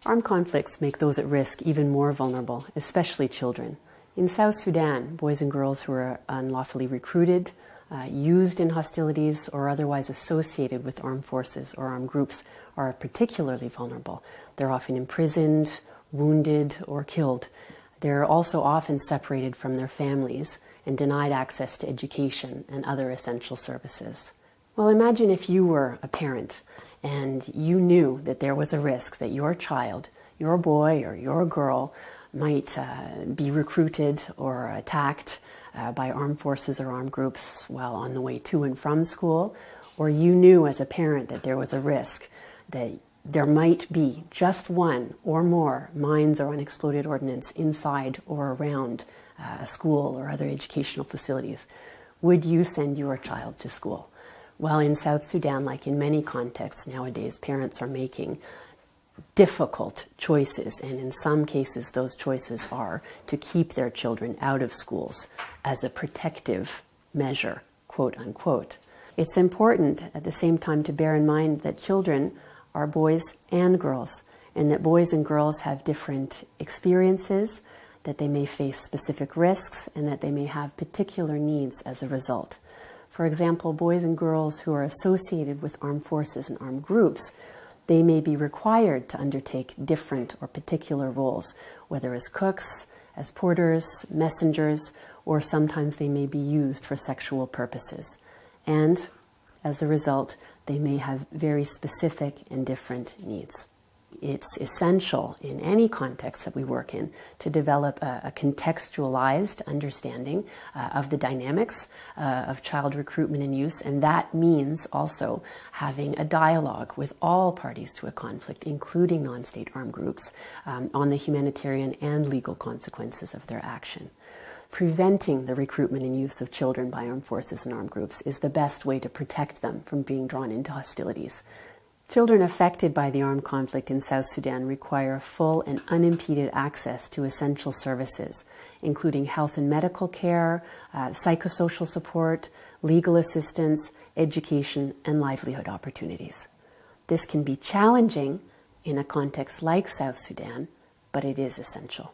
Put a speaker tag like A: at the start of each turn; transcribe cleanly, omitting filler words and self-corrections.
A: Armed conflicts make those at risk even more vulnerable, especially children. In South Sudan, boys and girls who are unlawfully recruited, used in hostilities, or otherwise associated with armed forces or armed groups are particularly vulnerable. They're often imprisoned, wounded, or killed. They're also often separated from their families and denied access to education and other essential services. Well, imagine if you were a parent and you knew that there was a risk that your child, your boy or your girl, might be recruited or attacked by armed forces or armed groups while on the way to and from school, or you knew as a parent that there was a risk that there might be just one or more mines or unexploded ordnance inside or around a school or other educational facilities. Would you send your child to school? Well, in South Sudan, like in many contexts nowadays, parents are making difficult choices, and in some cases those choices are to keep their children out of schools as a protective measure, quote unquote. It's important at the same time to bear in mind that children are boys and girls, and that boys and girls have different experiences, that they may face specific risks, and that they may have particular needs as a result. For example, boys and girls who are associated with armed forces and armed groups, they may be required to undertake different or particular roles, whether as cooks, as porters, messengers, or sometimes they may be used for sexual purposes. And as a result, they may have very specific and different needs. It's essential in any context that we work in to develop a contextualized understanding of the dynamics of child recruitment and use, and that means also having a dialogue with all parties to a conflict, including non-state armed groups, on the humanitarian and legal consequences of their action. Preventing the recruitment and use of children by armed forces and armed groups is the best way to protect them from being drawn into hostilities. Children affected by the armed conflict in South Sudan require full and unimpeded access to essential services, including health and medical care, psychosocial support, legal assistance, education, and livelihood opportunities. This can be challenging in a context like South Sudan, but it is essential.